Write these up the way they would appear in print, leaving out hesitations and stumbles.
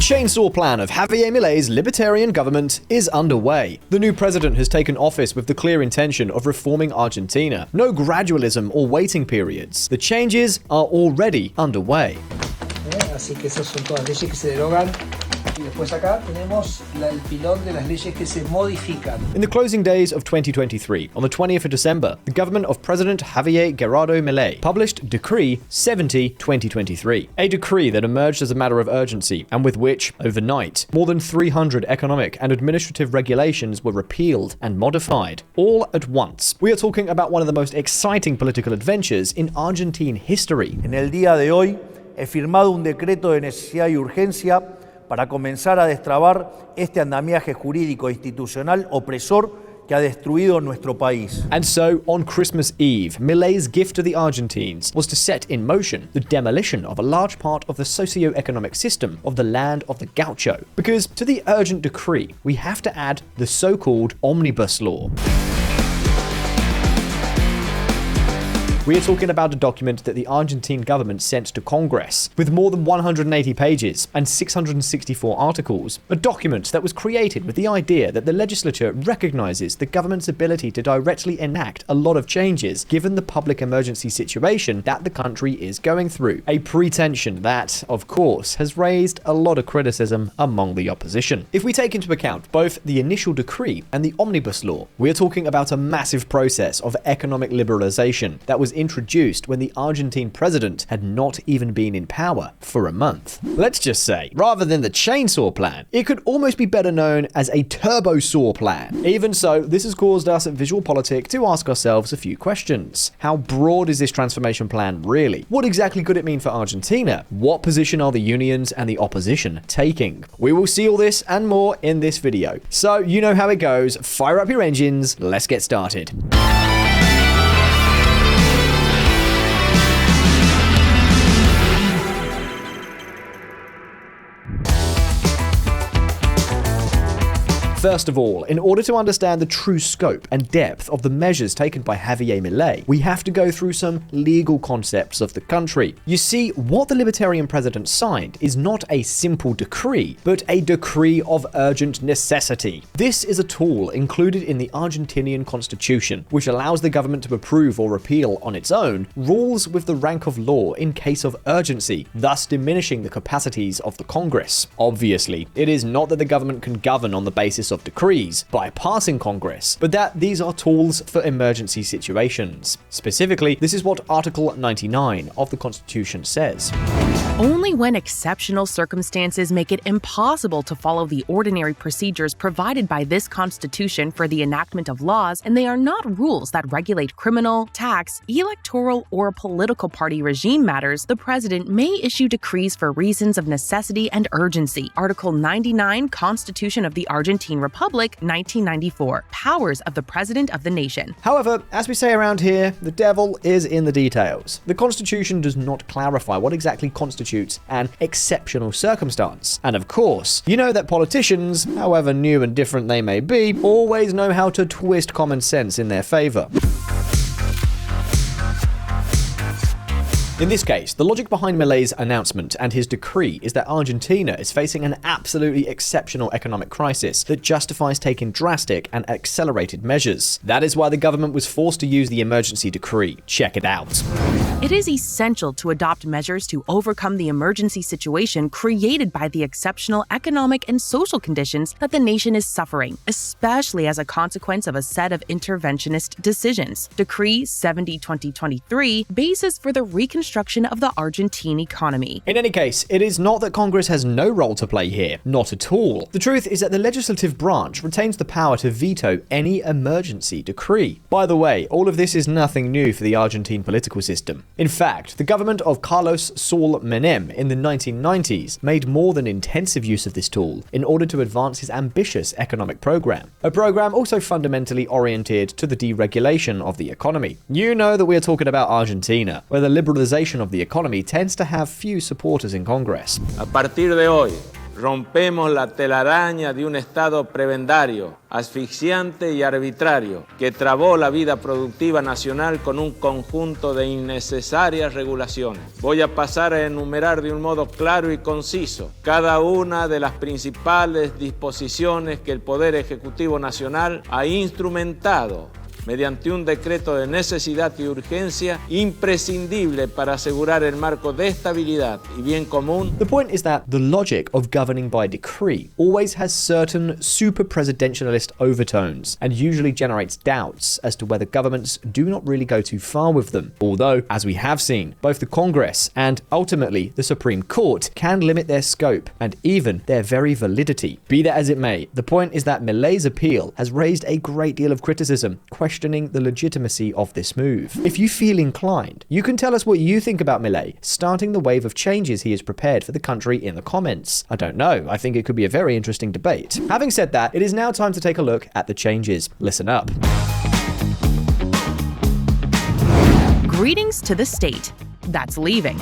chainsaw plan of Javier Milei's libertarian government is underway. The new president has taken office with the clear intention of reforming Argentina. No gradualism or waiting periods. The changes are already underway. Así que esas son todas leyes que se derogan. Y después acá tenemos el pilón de las leyes que se modifican. In the closing days of 2023, on the 20th of December, the government of President Javier Milei published Decree 70/2023, a decree that emerged as a matter of urgency and with which, overnight, more than 300 economic and administrative regulations were repealed and modified, all at once. We are talking about one of the most exciting political adventures in Argentine history. En el día de hoy he firmado un decreto de necesidad y urgencia para comenzar a destrabar este andamiaje jurídico institucional opresor que ha destruido nuestro país. And so, on Christmas Eve, Milei's gift to the Argentines was to set in motion the demolition of a large part of the socio-economic system of the land of the gaucho. Because to the urgent decree, we have to add the so-called omnibus law. We are talking about a document that the Argentine government sent to Congress, with more than 180 pages and 664 articles. A document that was created with the idea that the legislature recognizes the government's ability to directly enact a lot of changes given the public emergency situation that the country is going through. A pretension that, of course, has raised a lot of criticism among the opposition. If we take into account both the initial decree and the omnibus law, we are talking about a massive process of economic liberalization that was introduced when the Argentine president had not even been in power for a month. Let's just say, rather than the chainsaw plan, it could almost be better known as a turbo saw plan. Even so, this has caused us at VisualPolitik to ask ourselves a few questions. How broad is this transformation plan really? What exactly could it mean for Argentina? What position are the unions and the opposition taking? We will see all this and more in this video. So you know how it goes. Fire up your engines. Let's get started. First of all, in order to understand the true scope and depth of the measures taken by Javier Milei, we have to go through some legal concepts of the country. You see, what the libertarian president signed is not a simple decree, but a decree of urgent necessity. This is a tool included in the Argentinian constitution, which allows the government to approve or repeal on its own rules with the rank of law in case of urgency, thus diminishing the capacities of the Congress. Obviously, it is not that the government can govern on the basis of decrees by passing Congress, but that these are tools for emergency situations. Specifically, this is what Article 99 of the Constitution says. Only when exceptional circumstances make it impossible to follow the ordinary procedures provided by this Constitution for the enactment of laws, and they are not rules that regulate criminal, tax, electoral, or political party regime matters, the President may issue decrees for reasons of necessity and urgency. Article 99, Constitution of the Argentine Republic, 1994. Powers of the President of the Nation. However, as we say around here, the devil is in the details. The Constitution does not clarify what exactly constitutes an exceptional circumstance. And of course, you know that politicians, however new and different they may be, always know how to twist common sense in their favor. In this case, the logic behind Milei's announcement and his decree is that Argentina is facing an absolutely exceptional economic crisis that justifies taking drastic and accelerated measures. That is why the government was forced to use the emergency decree. Check it out. It is essential to adopt measures to overcome the emergency situation created by the exceptional economic and social conditions that the nation is suffering, especially as a consequence of a set of interventionist decisions. Decree 70/2023, basis for the reconstruction of the Argentine economy. In any case, it is not that Congress has no role to play here, not at all. The truth is that the legislative branch retains the power to veto any emergency decree. By the way, all of this is nothing new for the Argentine political system. In fact, the government of Carlos Saúl Menem in the 1990s made more than intensive use of this tool in order to advance his ambitious economic program. A program also fundamentally oriented to the deregulation of the economy. You know that we are talking about Argentina, where the liberalization of the economy tends to have few supporters in Congress. A partir de hoy, Rompemos la telaraña de un Estado prebendario, asfixiante y arbitrario, que trabó la vida productiva nacional con un conjunto de innecesarias regulaciones. Voy a pasar a enumerar de un modo claro y conciso cada una de las principales disposiciones que el Poder Ejecutivo Nacional ha instrumentado mediante un decreto de necesidad y urgencia imprescindible para asegurar el marco de estabilidad y bien común. The point is that the logic of governing by decree always has certain super-presidentialist overtones and usually generates doubts as to whether governments do not really go too far with them. Although, as we have seen, both the Congress and ultimately the Supreme Court can limit their scope and even their very validity. Be that as it may, the point is that Milei's appeal has raised a great deal of criticism, questioning the legitimacy of this move. If you feel inclined, you can tell us what you think about Milei starting the wave of changes he has prepared for the country in the comments. I don't know, I think it could be a very interesting debate. Having said that, it is now time to take a look at the changes. Listen up. Greetings to the state that's leaving.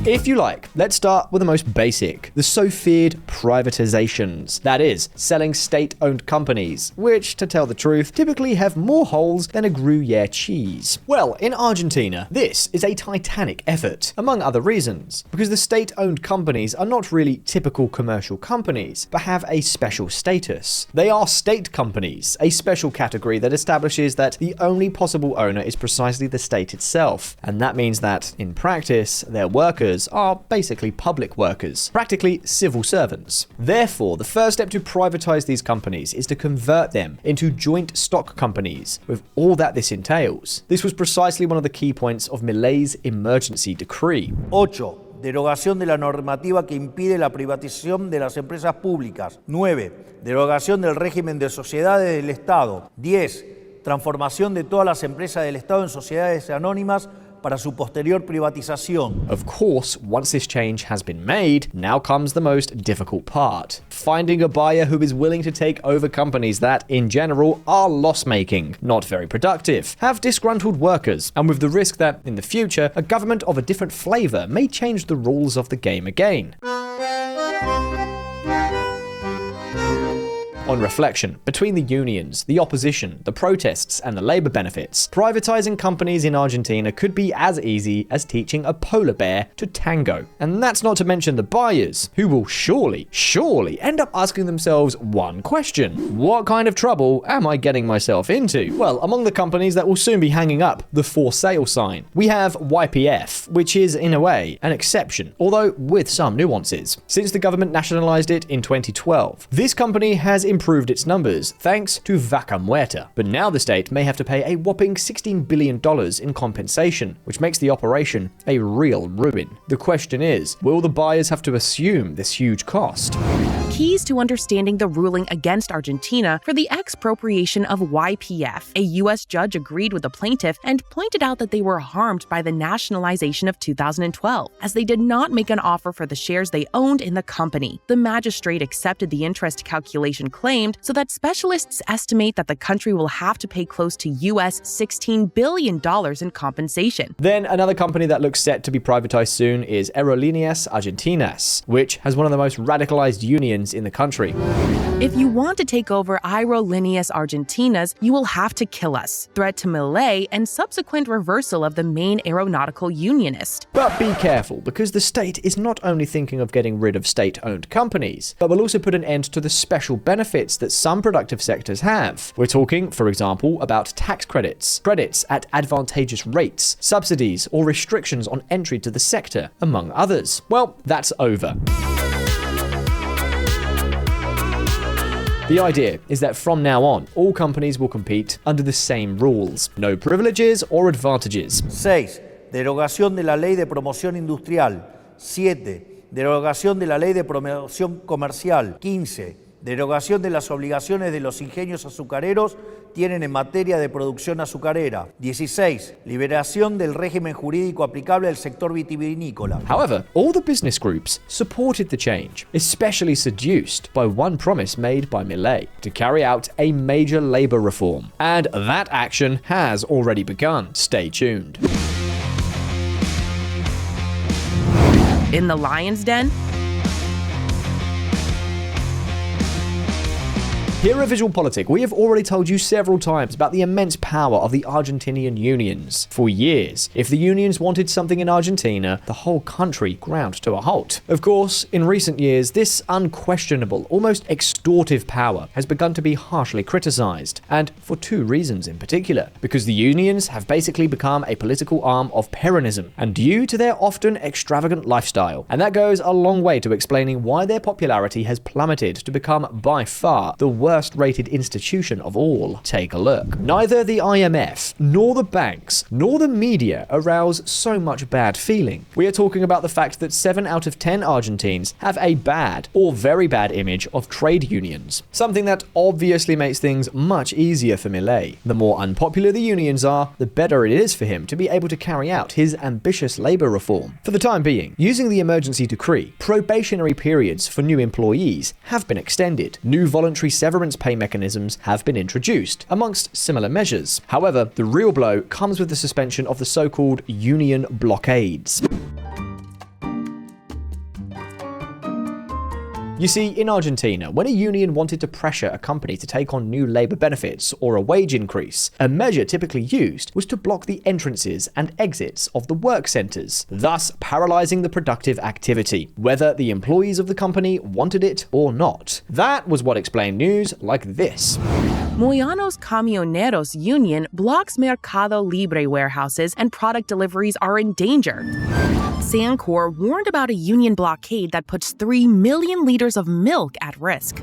If you like, let's start with the most basic, the so-feared privatizations. That is, selling state-owned companies, which, to tell the truth, typically have more holes than a Gruyere cheese. Well, in Argentina, this is a titanic effort, among other reasons, because the state-owned companies are not really typical commercial companies, but have a special status. They are state companies, a special category that establishes that the only possible owner is precisely the state itself, and that means that, in practice, their workers are basically public workers, practically civil servants. Therefore, the first step to privatize these companies is to convert them into joint stock companies, with all that this entails. This was precisely one of the key points of Milei's emergency decree. 8. Derogación de la normativa que impide la privatización de las empresas públicas. 9. Derogación del régimen de sociedades del Estado. 10. Transformación de todas las empresas del Estado en sociedades anónimas para su posterior privatización. Of course, once this change has been made, now comes the most difficult part. Finding a buyer who is willing to take over companies that, in general, are loss-making, not very productive, have disgruntled workers, and with the risk that, in the future, a government of a different flavor may change the rules of the game again. On reflection, between the unions, the opposition, the protests, and the labor benefits, privatizing companies in Argentina could be as easy as teaching a polar bear to tango. And that's not to mention the buyers, who will surely end up asking themselves one question. What kind of trouble am I getting myself into? Well, among the companies that will soon be hanging up the for sale sign, we have YPF, which is, in a way, an exception, although with some nuances. Since the government nationalized it in 2012, this company has improved its numbers thanks to Vaca Muerta, but now the state may have to pay a whopping $16 billion in compensation, which makes the operation a real ruin. The question is, will the buyers have to assume this huge cost? Keys to understanding the ruling against Argentina for the expropriation of YPF. A U.S. judge agreed with the plaintiff and pointed out that they were harmed by the nationalization of 2012, as they did not make an offer for the shares they owned in the company. The magistrate accepted the interest calculation claimed, so that specialists estimate that the country will have to pay close to U.S. $16 billion in compensation. Then another company that looks set to be privatized soon is Aerolíneas Argentinas, which has one of the most radicalized unions in the country. If you want to take over Aerolíneas Argentinas, you will have to kill us. Threat to Milei and subsequent reversal of the main aeronautical unionist. But be careful, because the state is not only thinking of getting rid of state-owned companies, but will also put an end to the special benefits that some productive sectors have. We're talking, for example, about tax credits at advantageous rates, subsidies or restrictions on entry to the sector, among others. Well, that's over. The idea is that from now on, all companies will compete under the same rules. No privileges or advantages. 6. Derogación de la Ley de Promoción Industrial. 7. Derogación de la Ley de Promoción Comercial. 15. Derogación de las obligaciones de los ingenios azucareros tienen en materia de producción azucarera. 16. Liberación del régimen jurídico aplicable al sector vitivinícola. However, all the business groups supported the change, especially seduced by one promise made by Milei to carry out a major labor reform. And that action has already begun. Stay tuned. In the lion's den? Here at VisualPolitik, we have already told you several times about the immense power of the Argentinian unions. For years, if the unions wanted something in Argentina, the whole country ground to a halt. Of course, in recent years, this unquestionable, almost extortive power has begun to be harshly criticized, and for two reasons in particular. Because the unions have basically become a political arm of Peronism, and due to their often extravagant lifestyle. And that goes a long way to explaining why their popularity has plummeted to become by far the worst-rated institution of all. Take a look. Neither the IMF, nor the banks, nor the media arouse so much bad feeling. We are talking about the fact that 7 out of 10 Argentines have a bad or very bad image of trade unions. Something that obviously makes things much easier for Milei. The more unpopular the unions are, the better it is for him to be able to carry out his ambitious labor reform. For the time being, using the emergency decree, probationary periods for new employees have been extended. New voluntary severance pay mechanisms have been introduced, amongst similar measures. However, the real blow comes with the suspension of the so-called union blockades. You see, in Argentina, when a union wanted to pressure a company to take on new labor benefits or a wage increase, a measure typically used was to block the entrances and exits of the work centers, thus paralyzing the productive activity, whether the employees of the company wanted it or not. That was what explained news like this. Moyanos Camioneros Union blocks Mercado Libre warehouses and product deliveries are in danger. Sancor warned about a union blockade that puts 3 million liters of milk at risk.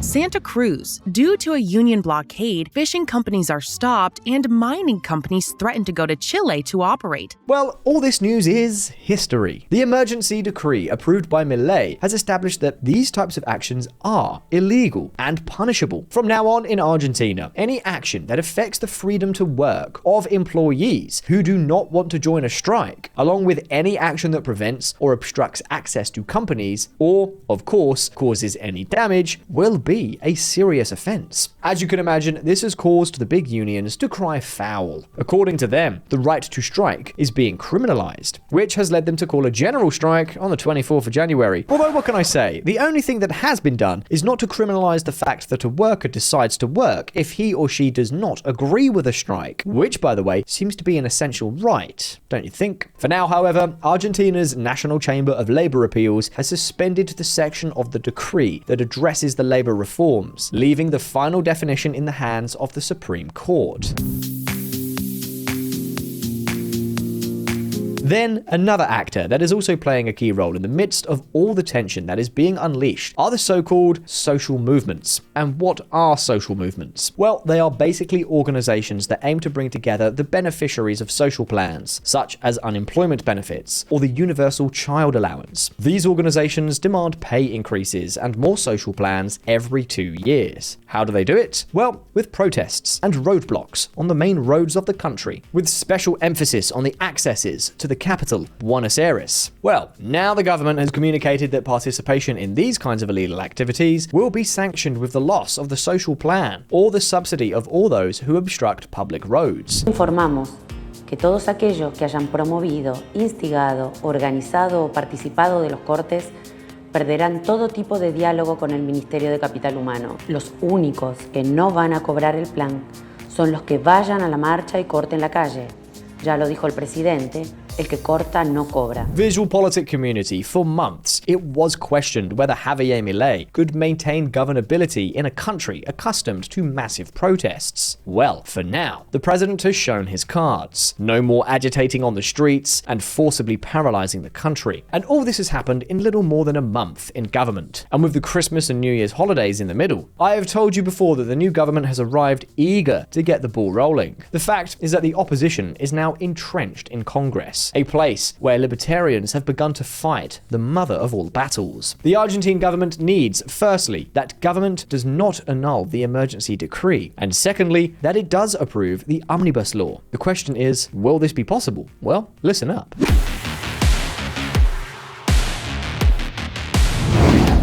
Santa Cruz, due to a union blockade, fishing companies are stopped and mining companies threaten to go to Chile to operate. Well, all this news is history. The emergency decree approved by Milei has established that these types of actions are illegal and punishable. From now on in Argentina, any action that affects the freedom to work of employees who do not want to join a strike, along with any action that prevents or obstructs access to companies, or, of course, causes any damage, will be a serious offense. As you can imagine, this has caused the big unions to cry foul. According to them, the right to strike is being criminalized, which has led them to call a general strike on the 24th of January. Although, what can I say? The only thing that has been done is not to criminalize the fact that a worker decides to work if he or she does not agree with a strike, which, by the way, seems to be an essential right, don't you think? For now, however, Argentina's National Chamber of Labor Appeals has suspended the section of the decree that addresses the labor reforms, leaving the final definition in the hands of the Supreme Court. Then, another actor that is also playing a key role in the midst of all the tension that is being unleashed are the so-called social movements. And what are social movements? Well, they are basically organizations that aim to bring together the beneficiaries of social plans, such as unemployment benefits or the universal child allowance. These organizations demand pay increases and more social plans every 2 years. How do they do it? Well, with protests and roadblocks on the main roads of the country, with special emphasis on the accesses to the capital, Buenos Aires. Well, now the government has communicated that participation in these kinds of illegal activities will be sanctioned with the loss of the social plan or the subsidy of all those who obstruct public roads. Informamos que todos aquellos que hayan promovido, instigado, organizado o participado de los cortes perderán todo tipo de diálogo con el Ministerio de Capital Humano. Los únicos que no van a cobrar el plan son los que vayan a la marcha y corten la calle. Ya lo dijo el presidente, el que corta no cobra. VisualPolitik community, for months, it was questioned whether Javier Milei could maintain governability in a country accustomed to massive protests. Well, for now, the president has shown his cards. No more agitating on the streets and forcibly paralyzing the country. And all this has happened in little more than a month in government. And with the Christmas and New Year's holidays in the middle, I have told you before that the new government has arrived eager to get the ball rolling. The fact is that the opposition is now entrenched in Congress, a place where libertarians have begun to fight the mother of all battles. The Argentine government needs, firstly, that government does not annul the emergency decree, and secondly, that it does approve the omnibus law. The question is, will this be possible? Well, listen up.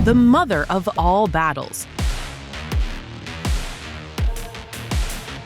The mother of all battles.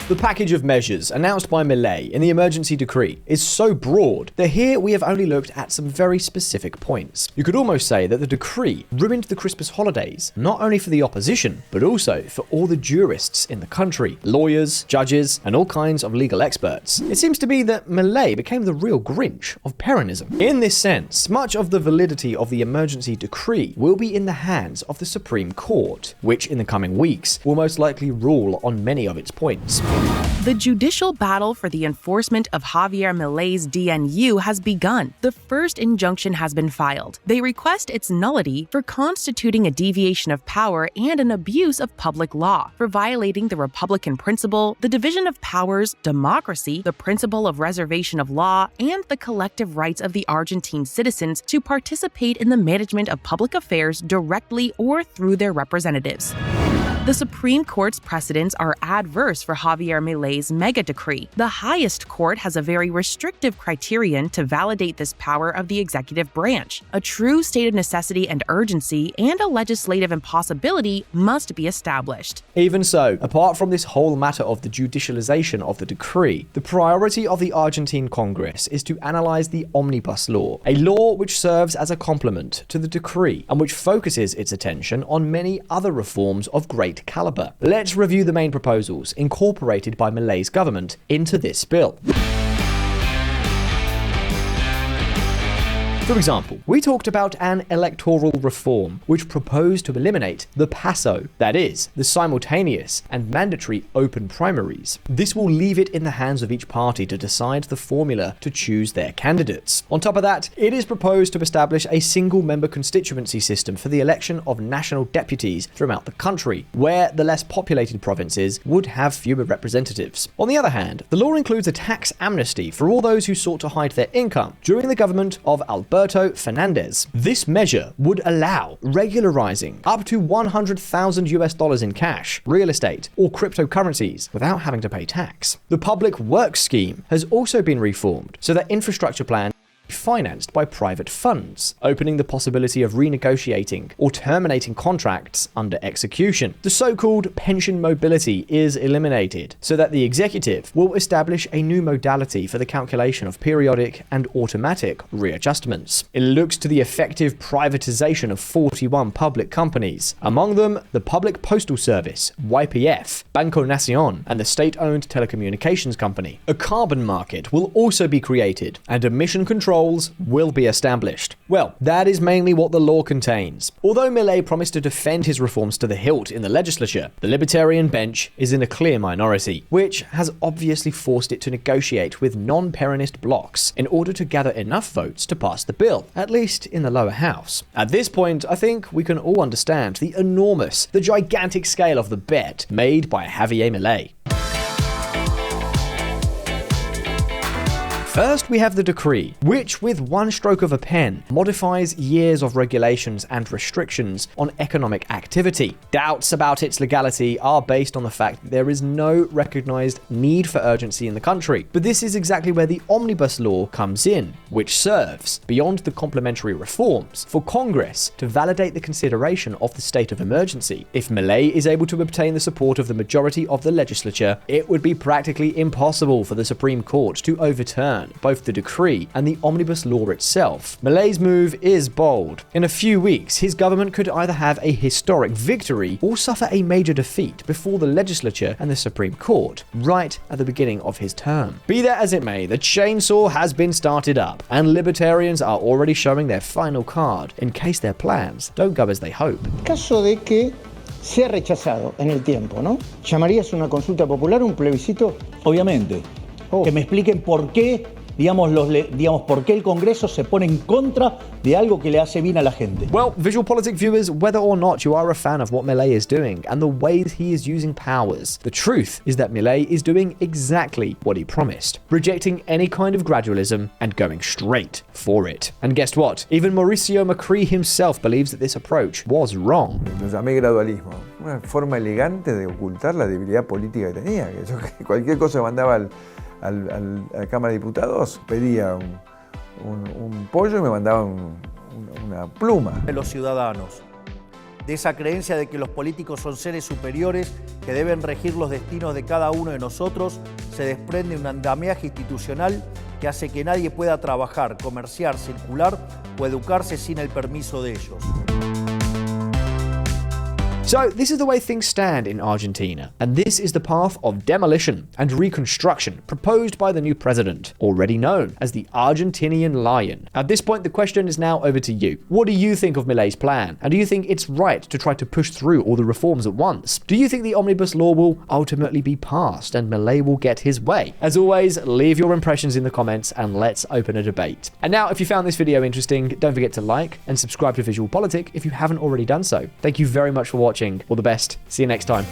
The package of measures announced by Milei in the emergency decree is so broad that here we have only looked at some very specific points. You could almost say that the decree ruined the Christmas holidays, not only for the opposition, but also for all the jurists in the country, lawyers, judges, and all kinds of legal experts. It seems to be that Milei became the real Grinch of Peronism. In this sense, much of the validity of the emergency decree will be in the hands of the Supreme Court, which in the coming weeks will most likely rule on many of its points. The judicial battle for the enforcement of Javier Milei's DNU has begun. The first injunction has been filed. They request its nullity for constituting a deviation of power and an abuse of public law, for violating the Republican principle, the division of powers, democracy, the principle of reservation of law, and the collective rights of the Argentine citizens to participate in the management of public affairs directly or through their representatives. The Supreme Court's precedents are adverse for Javier Milei's mega decree. The highest court has a very restrictive criterion to validate this power of the executive branch. A true state of necessity and urgency and a legislative impossibility must be established. Even so, apart from this whole matter of the judicialization of the decree, the priority of the Argentine Congress is to analyze the omnibus law, a law which serves as a complement to the decree and which focuses its attention on many other reforms of great caliber. Let's review the main proposals incorporated by Milei's government into this bill. For example, we talked about an electoral reform which proposed to eliminate the PASO, that is, the simultaneous and mandatory open primaries. This will leave it in the hands of each party to decide the formula to choose their candidates. On top of that, it is proposed to establish a single-member constituency system for the election of national deputies throughout the country, where the less populated provinces would have fewer representatives. On the other hand, the law includes a tax amnesty for all those who sought to hide their income during the government of Alberto Fernandez. This measure would allow regularizing up to $100,000 in cash, real estate, or cryptocurrencies without having to pay tax. The Public Works Scheme has also been reformed so that infrastructure plans financed by private funds, opening the possibility of renegotiating or terminating contracts under execution. The so-called pension mobility is eliminated so that the executive will establish a new modality for the calculation of periodic and automatic readjustments. It looks to the effective privatization of 41 public companies, among them the Public Postal Service, YPF, Banco Nación, and the state-owned telecommunications company. A carbon market will also be created, and emission controls will be established. Well, that is mainly what the law contains. Although Milei promised to defend his reforms to the hilt in the legislature, the libertarian bench is in a clear minority, which has obviously forced it to negotiate with non-Peronist blocs in order to gather enough votes to pass the bill, at least in the lower house. At this point, I think we can all understand the gigantic scale of the bet made by Javier Milei. First, we have the decree, which with one stroke of a pen modifies years of regulations and restrictions on economic activity. Doubts about its legality are based on the fact that there is no recognized need for urgency in the country. But this is exactly where the omnibus law comes in, which serves, beyond the complementary reforms, for Congress to validate the consideration of the state of emergency. If Milei is able to obtain the support of the majority of the legislature, it would be practically impossible for the Supreme Court to overturn both the decree and the omnibus law itself. Milei's move is bold. In a few weeks, his government could either have a historic victory or suffer a major defeat before the legislature and the Supreme Court, right at the beginning of his term. Be that as it may, the chainsaw has been started up, and libertarians are already showing their final card in case their plans don't go as they hope. Caso de que sea rechazado en el tiempo, ¿no? ¿Llamarías una consulta popular, un plebiscito? Obviamente. Que me expliquen por qué, por qué el Congreso se pone en contra de algo que le hace bien a la gente. Well, VisualPolitik viewers, whether or not you are a fan of what Milei is doing and the ways he is using powers, the truth is that Milei is doing exactly what he promised, rejecting any kind of gradualism and going straight for it. And guess what? Even Mauricio Macri himself believes that this approach was wrong. Lo llamé gradualismo, una forma elegante de ocultar la debilidad política que tenía, que yo cualquier cosa mandaba a la Cámara de Diputados, pedía un pollo y me mandaban una pluma. De los ciudadanos. de esa creencia de que los políticos son seres superiores que deben regir los destinos de cada uno de nosotros, se desprende un andamiaje institucional que hace que nadie pueda trabajar, comerciar, circular o educarse sin el permiso de ellos. So, this is the way things stand in Argentina, and this is the path of demolition and reconstruction proposed by the new president, already known as the Argentinian Lion. At this point, the question is now over to you. What do you think of Milei's plan, and do you think it's right to try to push through all the reforms at once? Do you think the omnibus law will ultimately be passed and Milei will get his way? As always, leave your impressions in the comments and let's open a debate. And now, if you found this video interesting, don't forget to like and subscribe to VisualPolitik if you haven't already done so. Thank you very much for watching. All the best. See you next time.